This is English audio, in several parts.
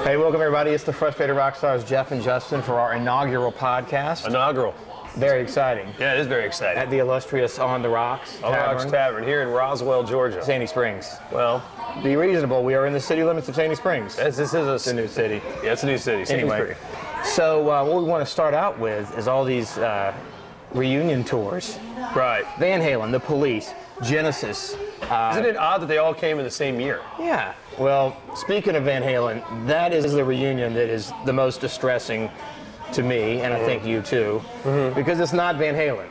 Hey, welcome everybody. It's the Frustrated Rockstars, Jeff and Justin, for our inaugural podcast. Inaugural. Very exciting. Yeah, it is very exciting. At the illustrious On the Rocks On the Rocks Tavern here in Roswell, Georgia. Sandy Springs. Well, be reasonable. We are in the city limits of Sandy Springs. This is It's a new city. Yeah, it's a new city. Anyway, so what we want to start out with is all these reunion tours. Right. Van Halen, The Police, Genesis. Isn't it odd that they all came in the same year? Yeah. Well, speaking of Van Halen, that is the reunion that is the most distressing to me, and I think you too, because it's not Van Halen.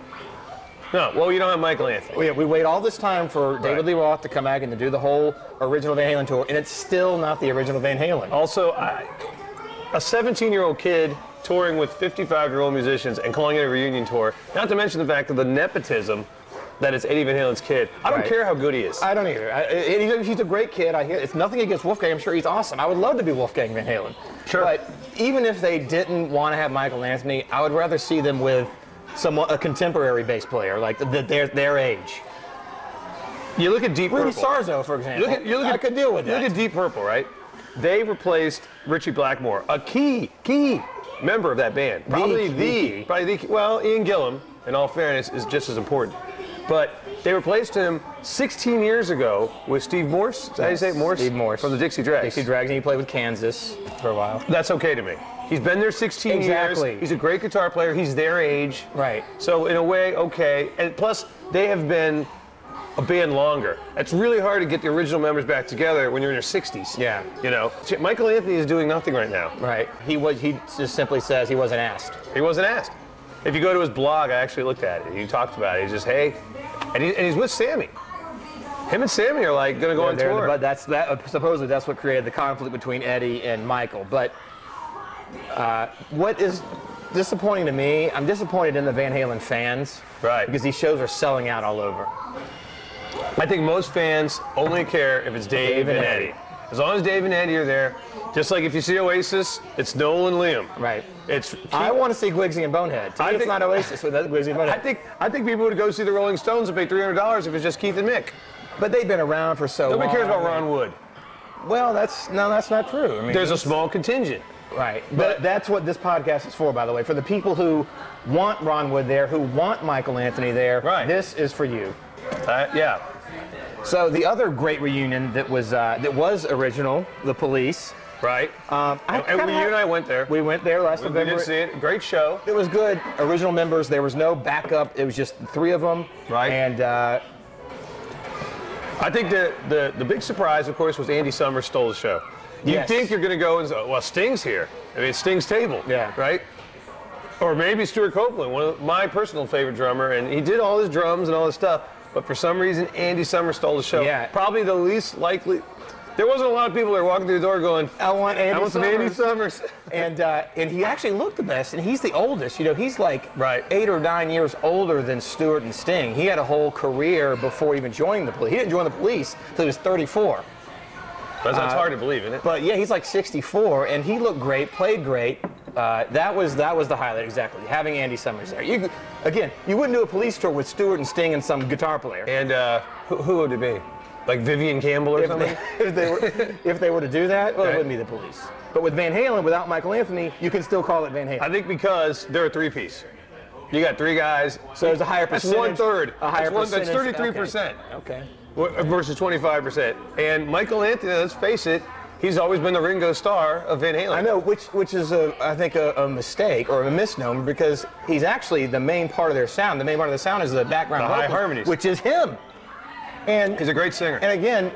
No. Well, you don't have Michael Anthony. We wait all this time for David Lee Roth to come back and to do the whole original Van Halen tour, and it's still not the original Van Halen. Also, a 17-year-old kid touring with 55-year-old musicians and calling it a reunion tour, not to mention the fact of the nepotism that it's Eddie Van Halen's kid. I don't care how good he is. I don't either. He's a great kid. It's nothing against Wolfgang. I'm sure he's awesome. I would love to be Wolfgang Van Halen. Sure. But even if they didn't want to have Michael Anthony, I would rather see them with a contemporary bass player, like their age. You look at Deep Purple. Rudy Sarzo, for example. I could deal with that. Look at Deep Purple, right? They replaced Richie Blackmore, a key member of that band. Probably well, Ian Gillan, in all fairness, is just as important. But they replaced him 16 years ago with Steve Morse. Is that how you say it? Morse? Steve Morse. From the Dixie Dregs. Dixie Dregs, and he played with Kansas for a while. That's okay to me. He's been there 16 years. He's a great guitar player. He's their age. Right. So in a way, okay. And plus, they have been a band longer. It's really hard to get the original members back together when you're in your 60s. Yeah. You know, Michael Anthony is doing nothing right now. Right. He just simply says he wasn't asked. He wasn't asked. If you go to his blog, I actually looked at it. He talked about it. He's just, hey, and he's with Sammy. Him and Sammy are like going to go on tour. But supposedly that's what created the conflict between Eddie and Michael. But what is disappointing to me, I'm disappointed in the Van Halen fans. Right. Because these shows are selling out all over. I think most fans only care if it's Dave and Eddie. As long as Dave and Eddie are there, just like if you see Oasis, it's Noel and Liam. Right. I want to see Guigsy and Bonehead. To me, it's not Oasis without Guigsy and Bonehead. I think people would go see the Rolling Stones and pay $300 if it's just Keith and Mick. But they've been around for so long. Nobody cares about Ron Wood. Well, that's not true. I mean, there's a small contingent. Right. But that's what this podcast is for, by the way. For the people who want Ron Wood there, who want Michael Anthony there, this is for you. Yeah. So the other great reunion that was original, The Police. Right. And you and I went there. We went there last November. We did see it. Great show. It was good. Original members. There was no backup. It was just the three of them. Right. And I think the big surprise, of course, was Andy Summers stole the show. You think you're going to go and say, well, Sting's here. I mean, it's Sting's table. Yeah. Right? Or maybe Stuart Copeland, one of my personal favorite drummer, and he did all his drums and all his stuff. But for some reason, Andy Summers stole the show. Yeah. Probably the least likely. There wasn't a lot of people that were walking through the door going, I want some Andy Summers. And he actually looked the best, and he's the oldest. You know, he's like 8 or 9 years older than Stewart and Sting. He had a whole career before even joining the Police. He didn't join the Police until he was 34. That's hard to believe, isn't it? But yeah, he's like 64, and he looked great, played great. That was the highlight, exactly. Having Andy Summers there. You wouldn't do a Police tour with Stewart and Sting and some guitar player. And who would it be? Like Vivian Campbell or something? If they were to do that, well, it wouldn't be the Police. But with Van Halen, without Michael Anthony, you can still call it Van Halen. I think because they're a three-piece. You got three guys. So there's a higher percentage. That's 1/3. A higher percentage. That's 33%. Okay. Versus 25%. And Michael Anthony, let's face it, he's always been the Ringo Starr of Van Halen. I know, which is, I think, a mistake or a misnomer, because he's actually the main part of their sound. The main part of the sound is the background vocals, high harmonies, which is him. And he's a great singer. And again,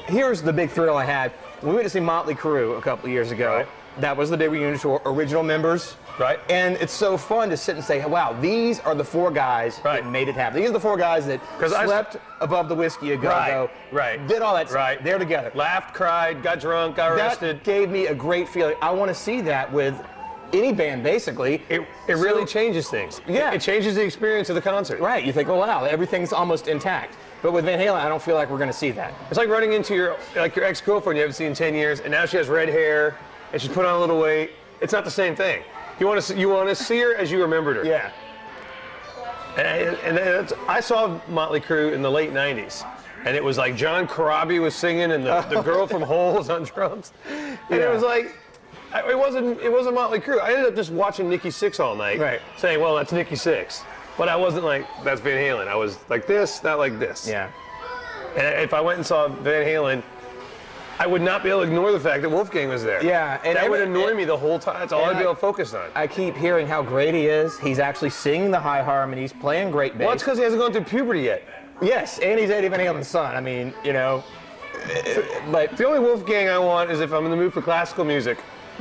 here's the big thrill I had. We went to see Motley Crue a couple of years ago. Right. That was the big reunion tour, original members. Right. And it's so fun to sit and say, wow, these are the four guys that made it happen. These are the four guys that slept above the whiskey a go-go. Right. Did all that stuff. They're together. Laughed, cried, got drunk, got arrested. That gave me a great feeling. I want to see that with any band, basically. It really changes things. Yeah. It changes the experience of the concert. Right. You think, well, wow, everything's almost intact. But with Van Halen, I don't feel like we're going to see that. It's like running into your ex-girlfriend you haven't seen in 10 years, and now she has red hair, and she's put on a little weight. It's not the same thing. You want to see her as you remembered her. Yeah. And I saw Motley Crue in the late 90s. And it was like John Corabi was singing and the girl from Hole was on drums. And it was like, It wasn't Motley Crue. I ended up just watching Nikki Sixx all night, right? Saying, well, that's Nikki Sixx, but I wasn't like that's Van Halen. I was like this, not like this. Yeah. And if I went and saw Van Halen, I would not be able to ignore the fact that Wolfgang was there. Yeah, and that would annoy me the whole time. That's all I'd be able to focus on. I keep hearing how great he is. He's actually singing the high harmonies, playing great bass. Well, it's because he hasn't gone through puberty yet. Yes, and he's Eddie Van Halen's son. I mean, you know, but the only Wolfgang I want is if I'm in the mood for classical music,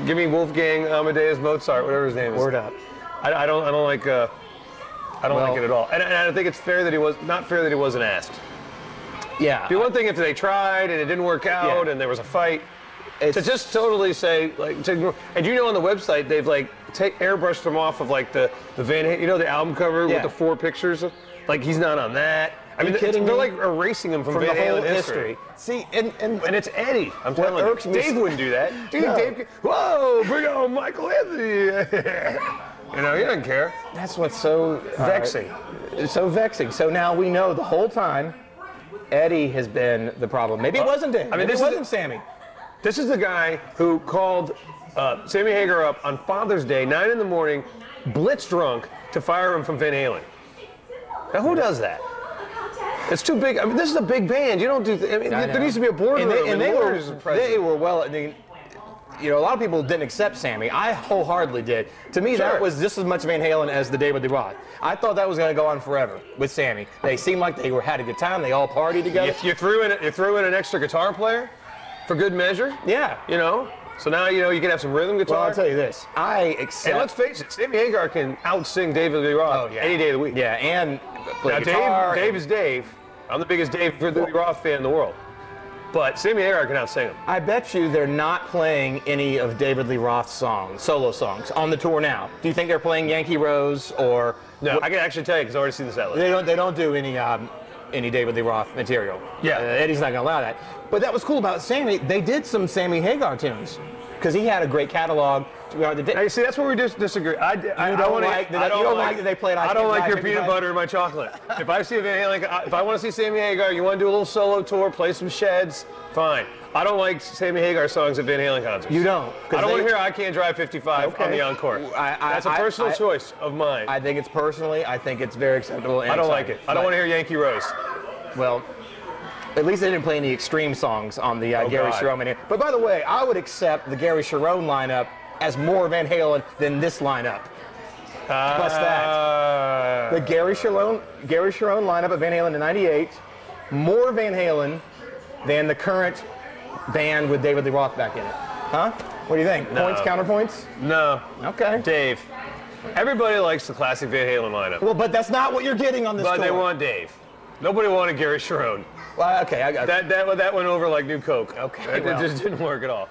give me Wolfgang Amadeus Mozart, whatever his name is. Word up. I don't like like it at all. And I think it's fair that he wasn't asked. Yeah. It'd be one thing if they tried and it didn't work out and there was a fight. To just totally say and you know on the website they've like airbrushed him off of like the Van Halen, you know the album cover with the 4 pictures, like he's not on that. I mean, they're like erasing him from Van Halen history. See, and it's Eddie. I'm telling you, Dave wouldn't do that. Dave, whoa, bring on Michael Anthony. You know, he doesn't care. That's what's so vexing. So vexing. So now we know the whole time Eddie has been the problem. Maybe it wasn't Dave. I mean, this wasn't Sammy. This is the guy who called Sammy Hagar up on Father's Day, 9 in the morning, blitz drunk, to fire him from Van Halen. Now, who does that? It's too big. I mean, this is a big band. You don't do. There needs to be a boardroom. And they were well. I mean, you know, a lot of people didn't accept Sammy. I wholeheartedly did. To me, that was just as much Van Halen as the David Lee Roth. I thought that was going to go on forever with Sammy. They seemed like they had a good time. They all partied together. You threw in an extra guitar player for good measure. Yeah. You know. So now you know you can have some rhythm guitar. Well, I'll tell you this. I accept. And let's face it, Sammy Hagar can out-sing David Lee Roth any day of the week. Yeah, and play now guitar. Dave is Dave. I'm the biggest David Lee Roth fan in the world. But Sammy Hagar can out-sing him. I bet you they're not playing any of David Lee Roth's songs, solo songs, on the tour now. Do you think they're playing Yankee Rose or? No, I can actually tell you because I've already seen the set list. They don't do any David Lee Roth material. Yeah, Eddie's not gonna allow that. But that was cool about Sammy. They did some Sammy Hagar tunes because he had a great catalog. Now, see, that's where we disagree. I don't like that they played. I don't like your peanut butter and my chocolate. If I see a Van Halen, if I want to see Sammy Hagar, you want to do a little solo tour, play some Sheds, fine. I don't like Sammy Hagar songs at Van Halen concerts. You don't? I don't want to hear I Can't Drive 55 on the encore. That's a personal choice of mine. I think it's very acceptable. I don't like it. I don't want to hear Yankee Rose. Well, at least they didn't play any extreme songs on the Gary Cherone. But by the way, I would accept the Gary Cherone lineup as more Van Halen than this lineup. Plus that. The Gary Cherone lineup of Van Halen in '98, more Van Halen than the current band with David Lee Roth back in it. Huh? What do you think? No. Points, counterpoints? No. Okay. Dave. Everybody likes the classic Van Halen lineup. Well, but that's not what you're getting on this tour. But they want Dave. Nobody wanted Gary Cherone. Well, okay, I got that went over like new Coke. Okay. It just didn't work at all.